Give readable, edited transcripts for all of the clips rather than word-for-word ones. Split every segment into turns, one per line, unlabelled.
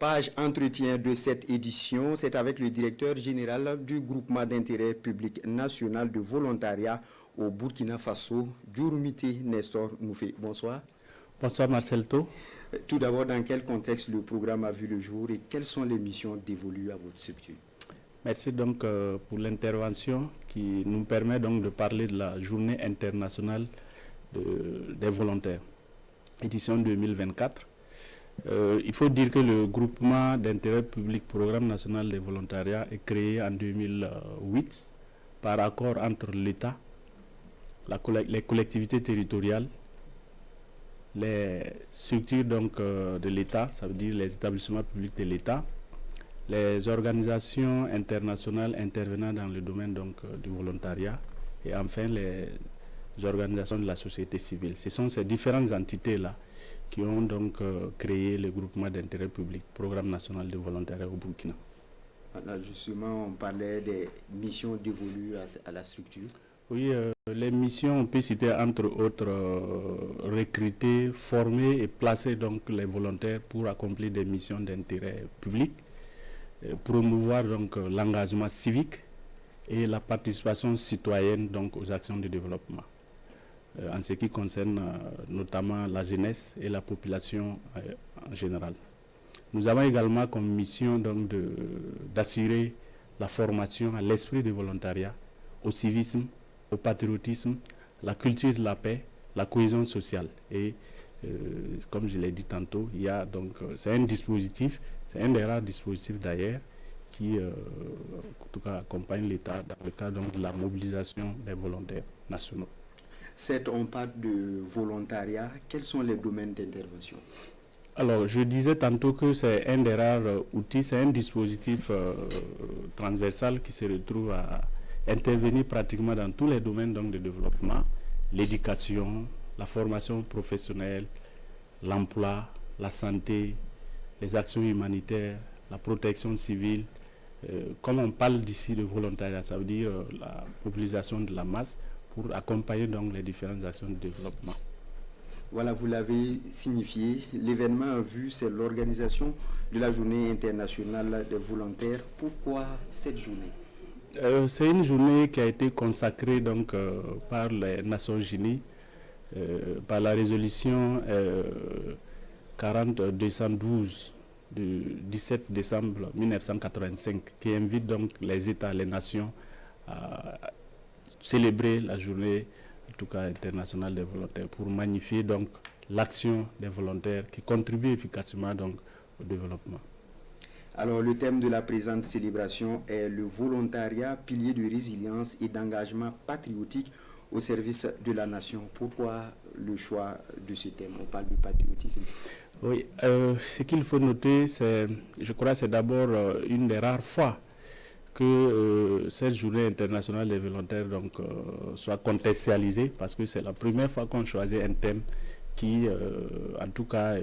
Page entretien de cette édition, c'est avec le directeur général du groupement d'intérêt public national de volontariat au Burkina Faso, Djourmiti Nestor Noufé. Bonsoir.
Bonsoir Marcelto.
Tout d'abord, dans quel contexte le programme a vu le jour et quelles sont les missions dévolues à votre structure?
Merci donc pour l'intervention qui nous permet donc de parler de la journée internationale des volontaires, édition 2024. Il faut dire que le groupement d'intérêt public Programme national des volontariats est créé en 2008 par accord entre l'État, les collectivités territoriales, les structures donc, de l'État, ça veut dire les établissements publics de l'État, les organisations internationales intervenant dans le domaine donc, du volontariat et enfin les organisations de la société civile. Ce sont ces différentes entités-là qui ont donc créé le groupement d'intérêt public, Programme national de volontariat au Burkina.
Là, justement, on parlait des missions dévolues à la structure.
Oui, les missions, on peut citer entre autres recruter, former et placer donc les volontaires pour accomplir des missions d'intérêt public, promouvoir donc l'engagement civique et la participation citoyenne donc aux actions de développement. En ce qui concerne notamment la jeunesse et la population en général. Nous avons également comme mission donc d'assurer la formation à l'esprit de volontariat, au civisme, au patriotisme, la culture de la paix, la cohésion sociale. Et comme je l'ai dit tantôt, il y a donc c'est un dispositif, c'est un des rares dispositifs d'ailleurs qui en tout cas accompagne l'État dans le cadre donc, de la mobilisation des volontaires nationaux.
Certes, on parle de volontariat. Quels sont les domaines d'intervention?
Alors, je disais tantôt que c'est un des rares outils, c'est un dispositif transversal qui se retrouve à intervenir pratiquement dans tous les domaines donc, de développement, l'éducation, la formation professionnelle, l'emploi, la santé, les actions humanitaires, la protection civile. Comme on parle d'ici de volontariat, ça veut dire la mobilisation de la masse pour accompagner donc les différentes actions de développement.
Voilà, vous l'avez signifié. L'événement en vue, c'est l'organisation de la journée internationale des volontaires. Pourquoi cette journée?
C'est une journée qui a été consacrée donc, par les Nations Unies, par la résolution 40-212 du 17 décembre 1985, qui invite donc les États, les nations à célébrer la journée en tout cas internationale des volontaires pour magnifier donc l'action des volontaires qui contribuent efficacement donc au développement.
Alors le thème de la présente célébration est le volontariat, pilier de résilience et d'engagement patriotique au service de la nation. Pourquoi le choix de ce thème? On parle de patriotisme.
Oui, ce qu'il faut noter, je crois, c'est d'abord une des rares fois que cette journée internationale des volontaires donc, soit contextualisée, parce que c'est la première fois qu'on choisit un thème qui, en tout cas,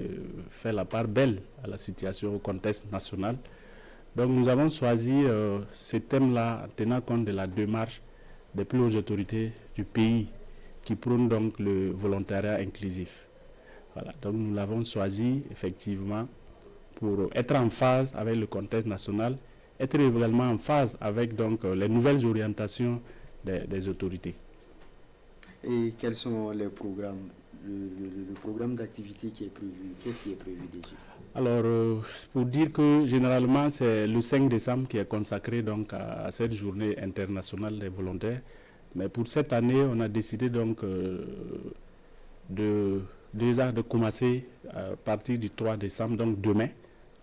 fait la part belle à la situation au contexte national. Donc nous avons choisi ce thème-là en tenant compte de la démarche des plus hautes autorités du pays qui prônent donc le volontariat inclusif. Voilà, donc nous l'avons choisi effectivement pour être en phase avec le contexte national, être également en phase avec donc, les nouvelles orientations des autorités.
Et quels sont les programmes, le programme d'activité qui est prévu? Qu'est-ce qui est prévu déjà?
Alors, pour dire que généralement, c'est le 5 décembre qui est consacré donc, à cette journée internationale des volontaires. Mais pour cette année, on a décidé donc de commencer à partir du 3 décembre, donc demain.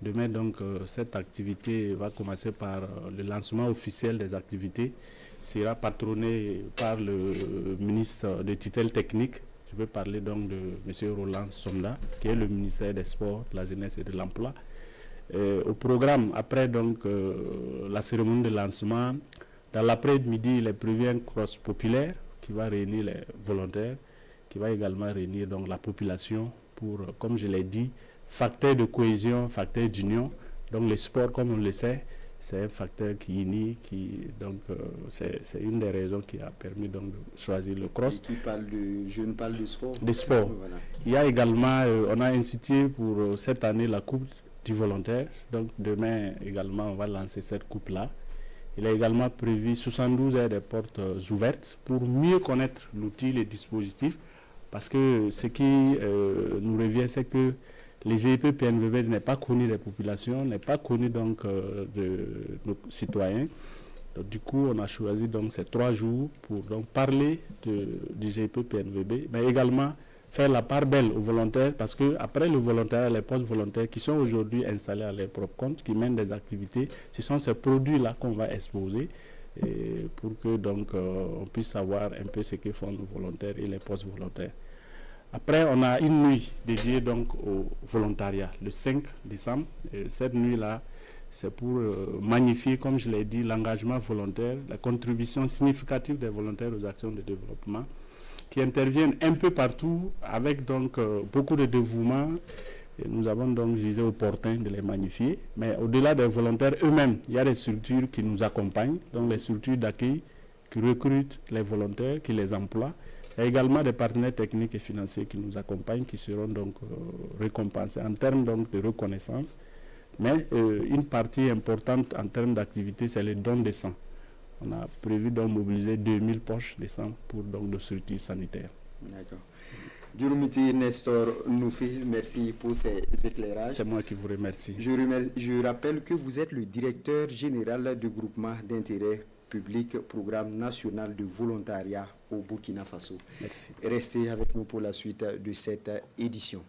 Demain, donc, cette activité va commencer par le lancement officiel des activités. Sera patronné par le ministre de tutelle technique. Je vais parler donc de M. Roland Somda, qui est le ministère des Sports, de la Jeunesse et de l'Emploi. Au programme, après donc, la cérémonie de lancement, dans l'après-midi, il est prévu un cross populaire qui va réunir les volontaires, qui va également réunir donc, la population pour, comme je l'ai dit, facteur de cohésion, facteur d'union. Donc le sport, comme on le sait, c'est un facteur qui unit, donc c'est une des raisons qui a permis donc de choisir le cross.
Et qui parle de jeunes parle de sport.
De sport. Voilà. Il y a également, on a institué pour cette année la Coupe du volontaire. Donc demain également, on va lancer cette coupe-là. Il est également prévu 72 heures de portes ouvertes pour mieux connaître l'outil, les dispositifs, parce que ce qui nous revient, c'est que les GIP PNVB n'est pas connu des populations, n'est pas connu donc de nos citoyens. Donc, du coup, on a choisi donc ces 3 jours pour donc parler du GIP PNVB, mais également faire la part belle aux volontaires, parce qu'après le volontariat, les postes volontaires qui sont aujourd'hui installés à leur propre compte, qui mènent des activités, ce sont ces produits-là qu'on va exposer pour que donc on puisse savoir un peu ce que font nos volontaires et les postes volontaires. Après, on a une nuit dédiée donc au volontariat, le 5 décembre. Et cette nuit-là, c'est pour magnifier, comme je l'ai dit, l'engagement volontaire, la contribution significative des volontaires aux actions de développement, qui interviennent un peu partout avec donc beaucoup de dévouement. Et nous avons donc jugé opportun de les magnifier. Mais au-delà des volontaires eux-mêmes, il y a des structures qui nous accompagnent, donc les structures d'accueil qui recrutent les volontaires, qui les emploient. Il y a également des partenaires techniques et financiers qui nous accompagnent, qui seront donc récompensés en termes donc de reconnaissance. Mais une partie importante en termes d'activité, c'est le don de sang. On a prévu donc mobiliser 2000 poches de sang pour donc de structures sanitaires.
D'accord. Durumiti Nestor Noufé, merci pour ces éclairages.
C'est moi qui vous remercie.
Je rappelle que vous êtes le directeur général du groupement d'intérêt public, programme national de volontariat au Burkina Faso.
Merci.
Restez avec nous pour la suite de cette édition.